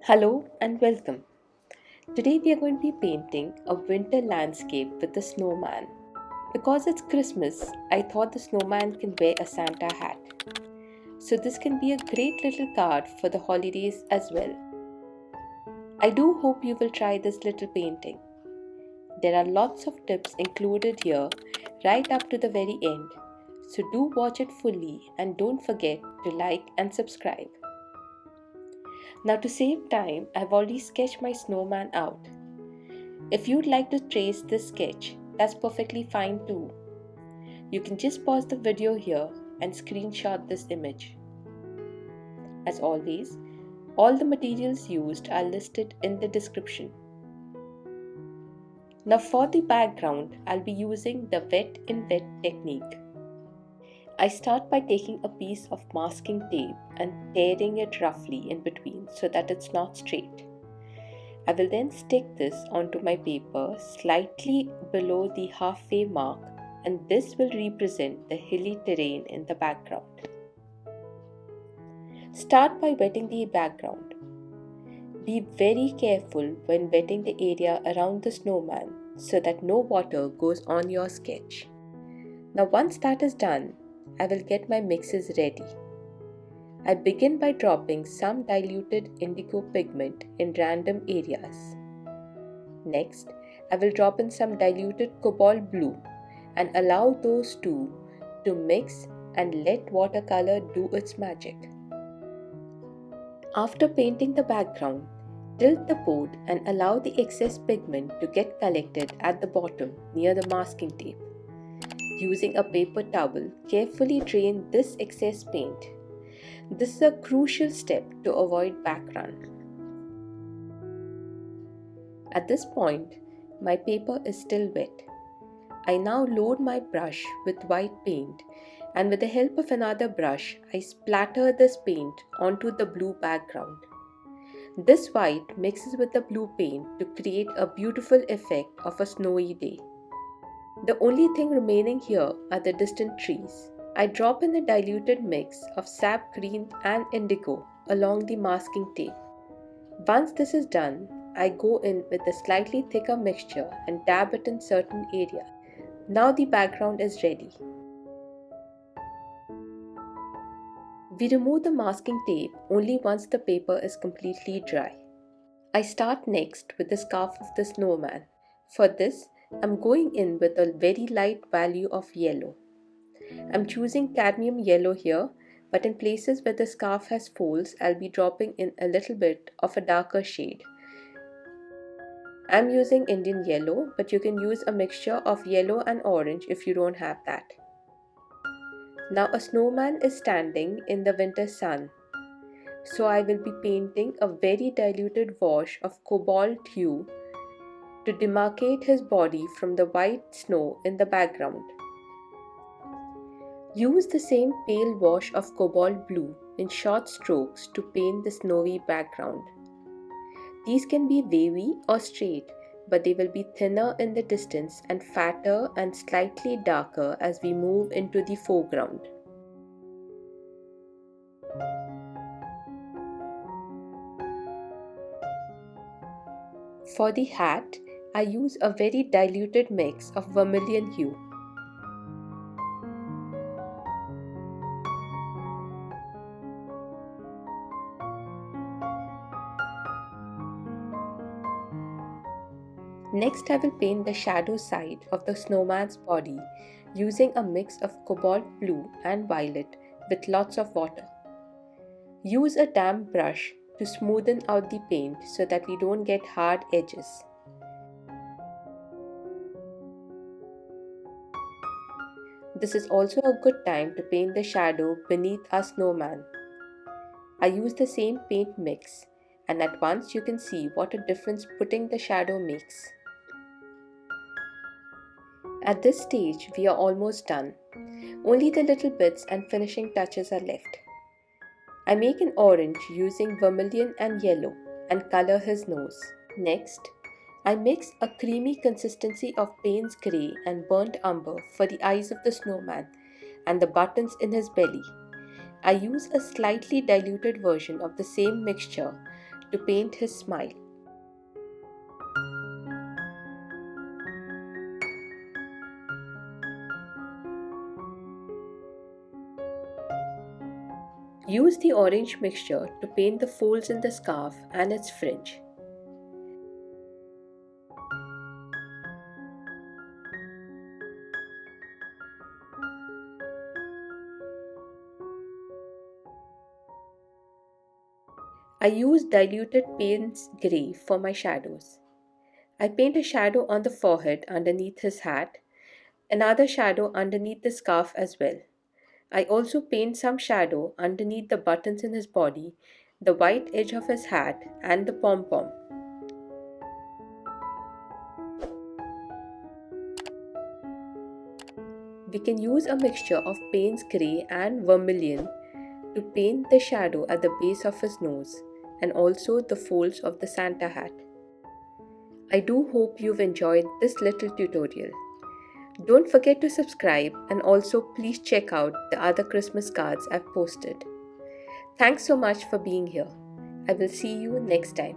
Hello and welcome. Today we are going to be painting a winter landscape with a snowman. Because it's Christmas, I thought the snowman can wear a Santa hat. So this can be a great little card for the holidays as well. I do hope you will try this little painting. There are lots of tips included here right up to the very end. So do watch it fully and don't forget to like and subscribe. Now to save time, I've already sketched my snowman out. If you'd like to trace this sketch, that's perfectly fine too. You can just pause the video here and screenshot this image. As always, all the materials used are listed in the description. Now for the background, I'll be using the wet in wet technique. I start by taking a piece of masking tape and tearing it roughly in between so that it's not straight. I will then stick this onto my paper slightly below the halfway mark, and this will represent the hilly terrain in the background. Start by wetting the background. Be very careful when wetting the area around the snowman so that no water goes on your sketch. Now once that is done, I will get my mixes ready. I begin by dropping some diluted indigo pigment in random areas. Next, I will drop in some diluted cobalt blue and allow those two to mix and let watercolor do its magic. After painting the background, tilt the board and allow the excess pigment to get collected at the bottom near the masking tape. Using a paper towel, carefully drain this excess paint. This is a crucial step to avoid backrun. At this point, my paper is still wet. I now load my brush with white paint, and with the help of another brush, I splatter this paint onto the blue background. This white mixes with the blue paint to create a beautiful effect of a snowy day. The only thing remaining here are the distant trees. I drop in the diluted mix of Sap Green and Indigo along the masking tape. Once this is done, I go in with a slightly thicker mixture and dab it in certain areas. Now the background is ready. We remove the masking tape only once the paper is completely dry. I start next with the scarf of the snowman. For this, I'm going in with a very light value of yellow. I'm choosing Cadmium Yellow here, but in places where the scarf has folds, I'll be dropping in a little bit of a darker shade. I'm using Indiann Yellow, but you can use a mixture of yellow and orange if you don't have that. Now a snowman is standing in the winter sun, so I will be painting a very diluted wash of cobalt hue to demarcate his body from the white snow in the background. Use the same pale wash of cobalt blue in short strokes to paint the snowy background. These can be wavy or straight, but they will be thinner in the distance and fatter and slightly darker as we move into the foreground. For the hat, I use a very diluted mix of vermilion hue. Next, I will paint the shadow side of the snowman's body using a mix of cobalt blue and violet with lots of water. Use a damp brush to smoothen out the paint so that we don't get hard edges. This is also a good time to paint the shadow beneath our snowman. I use the same paint mix, and at once you can see what a difference putting the shadow makes. At this stage, we are almost done. Only the little bits and finishing touches are left. I make an orange using vermilion and yellow and color his nose. Next, I mix a creamy consistency of Paynes Grey and burnt umber for the eyes of the snowman and the buttons in his belly. I use a slightly diluted version of the same mixture to paint his smile. Use the orange mixture to paint the folds in the scarf and its fringe. I use diluted Paynes Grey for my shadows. I paint a shadow on the forehead underneath his hat, another shadow underneath the scarf as well. I also paint some shadow underneath the buttons in his body, the white edge of his hat, and the pom-pom. We can use a mixture of Paynes Grey and Vermilion to paint the shadow at the base of his nose and also the folds of the Santa hat. I do hope you've enjoyed this little tutorial. Don't forget to subscribe and also please check out the other Christmas cards I've posted. Thanks so much for being here. I will see you next time.